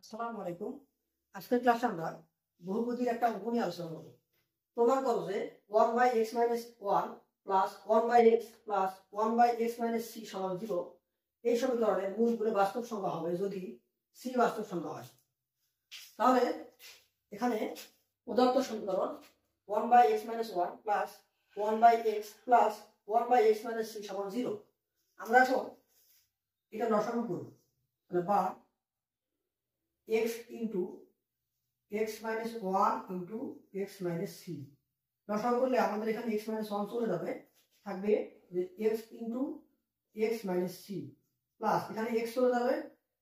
আসসালামু আলাইকুম। আজকের ক্লাসে আমরা বহুপদীর একটা অঙ্ক নিয়ে আলোচনা করব। প্রমাণ করো যে 1/x - 1 plus 1/x plus 1/x - c সমান 0 এই সমীকরণের মূলগুলো বাস্তব সংখ্যা হবে যদি c বাস্তব সংখ্যা হয়। তাহলে এখানে প্রদত্ত সমীকরণ 1/x - 1 plus 1/x plus 1/x - c সমান 0। আমরা এখন এটা লসাগু করব, মানে বা x into x minus 1 into x minus c লসাগু করলে আমাদের এখানে x minus 1 চলে যাবে, থাকবে যে x into x minus c plus এখানে x চলে যাবে,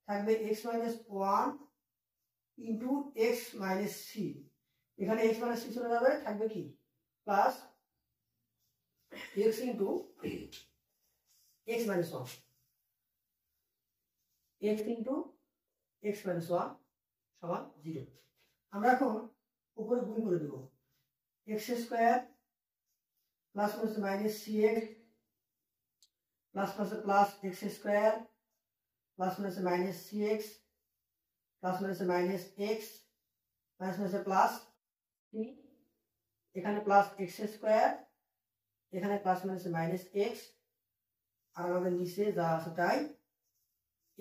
থাকবে x minus 1 into x minus c, এখানে x minus c চলে যাবে, থাকবে কি plus x into x minus 1 x into x minus 1 সমান 0। আমরা এখন উপরে গুণ করে দেব, x square plus minus cx plus plus x square plus minus cx plus minus x minus plus c, এখানে প্লাস x স্কয়ার, এখানে প্লাস মাইনাস x, আর আমাদের নিচে যা আছে তাই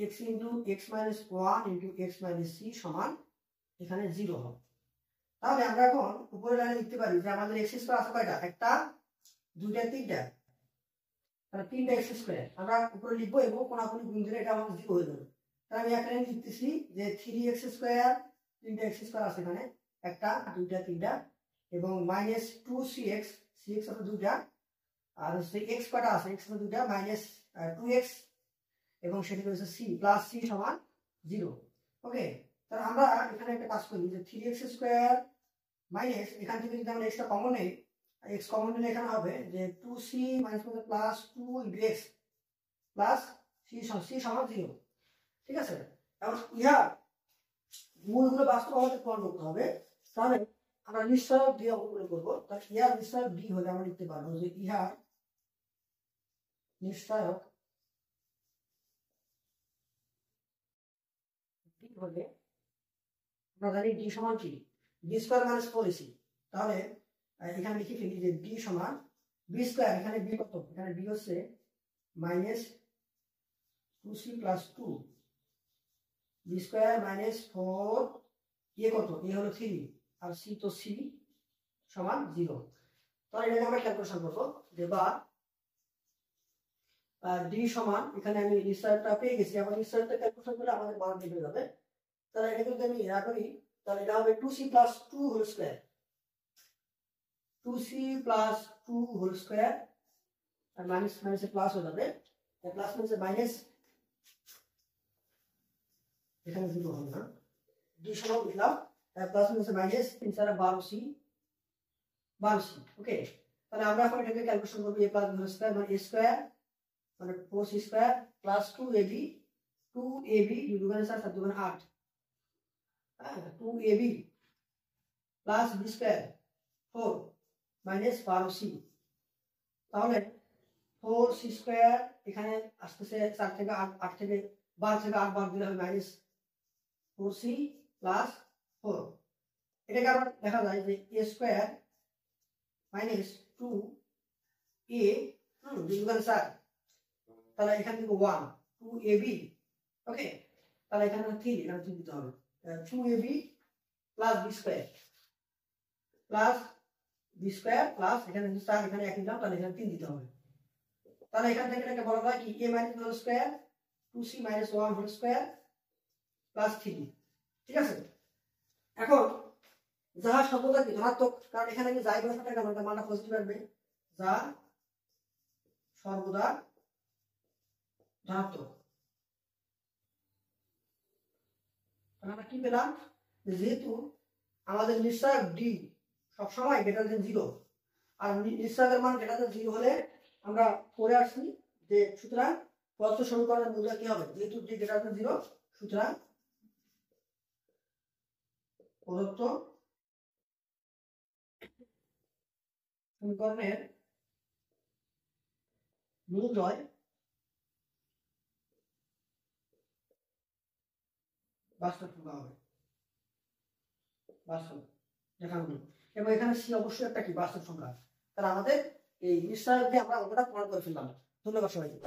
x into x minus 1 into x minus c সমান এখানে 0 হবে। তাহলে আমরা এখন উপরে লাইনে লিখতে পারি যে আমাদের x স্কয়ার আছে কয়টা, একটা দুইটা তিনটা, তাহলে তিনটা x স্কয়ার আমরা উপরে লিখবো এবং কোনাকুনি গুণ দিলে এটা আমাদের 0 হয়ে যাবে। তাহলে আমি একটা লাইন লিখতেছি যে 3x স্কয়ার, তিনটা x স্কয়ার আছে এখানে, একটা দুইটা তিনটা, এবং মাইনাস 2cx, cx আছে দুইটা, আর হচ্ছে x কয়টা আছে, x আছে দুইটা, মাইনাস 2x এবং সেটা হচ্ছে c প্লাস c সমান 0। ওকে, তাহলে আমরা এখানে একটা কাজ করি যে 3x স্কয়ার মাইনাস, এখান থেকে যদি আমরা এক্সটা কমন নেই, x কমন নিলে এখানে হবে যে 2c minus plus 2 into x plus c সমান 0। ঠিক আছে, এখন ইহা মূলগুলো বাস্তব আমাদের প্রমাণ করতে হবে। তাহলে আমরা নিশ্চয়ক দিয়ে অঙ্কগুলো করবো। তাহলে ইহার নিশ্চয়ক d হলে আমরা লিখতে পারবো যে ইহার নিশ্চয়ক হলে আমরা জানি d সমান কি, b স্কয়ার মাইনাস 4ac। তাহলে এখানে লিখে ফেলি যে d সমান b স্কয়ার, এখানে b কত, এখানে b হচ্ছে minus 2c plus 2, b square minus 4, এ কত, এ হলো 3, আর c তো c সমান 0। তাহলে এটাকে আমরা ক্যালকুলেশন করবো যে বা d সমান, এখানে আমি নিশ্চয়তা পেয়ে গেছি, আমার নিশ্চয়তা ক্যালকুলেশন করলে আমাদের মান বের হয়ে যাবে। তাহলে এটা যদি আমি ইয়া করি তাহলে এটা হবে 2c plus 2 whole square, 2c plus 2 whole square, আর মাইনাস মাইনাসে প্লাস হয়ে যাবে, প্লাস মাইনাসে মাইনাস, এখানে 0 হবে না, 2 সমান লিখলাম, প্লাস মাইনাসে মাইনাস 3 4 12c 12c। ওকে, তাহলে আমরা এখন এটাকে ক্যালকুলেশন করব, a plus b whole square মানে a স্কয়ার মানে 4c square plus 2ab, 2ab 2 গুণে 4 7 গুণে 8, 2ab plus b square 4 minus 12c। তাহলে 4c স্কয়ার এখানে আসতেছে 4 থেকে 8 থেকে 12 থেকে 8 বাদ দিলে হবে মাইনাস 4c প্লাস 4। এটাকে আবার দেখা যায় যে a স্কয়ার মাইনাস 2a 2 গুণে 4, তাহলে এখান থেকে 1 2ab। ওকে, তাহলে এখানে 3, এখানে 3 দিতে হবে, 2ab plus b square plus b square plus এখানে 4, এখানে 1 দিলাম, তাহলে এখানে 3 দিতে হবে। তাহলে এখান থেকে এটাকে বলা যায় কি a minus whole square 2c minus 1 whole square plus 3। ঠিক আছে, এখন যাহা সর্বদা কি ধনাত্মক, কারণ এখানে আমি যাই বসাতে গেলাম তার মানটা পজিটিভ আসবে, যা সর্বদা ধনাত্মক। আমরা কি পেলাম, যেহেতু আমাদের নিশ্চয়ক d সবসময় গ্রেটার দেন 0, আর নিশ্চয়কের মান গ্রেটার দেন 0 হলে আমরা পরে আসছি যে সুতরাং প্রদত্ত সমীকরণের মূল্য কি হবে, যেহেতু d গ্রেটার দেন 0 সুতরাং প্রদত্ত সমীকরণের মূলদ্বয় বাস্তব সংখ্যা হবে, বাস্তব দেখানো হলো। এবং এখানে সি অবশ্যই একটা কি বাস্তব সংখ্যা। তাহলে আমাদের এই নিশ্চয় আমরা অঙ্কটা প্রমাণ করে ফেললাম। ধন্যবাদ সবাইকে।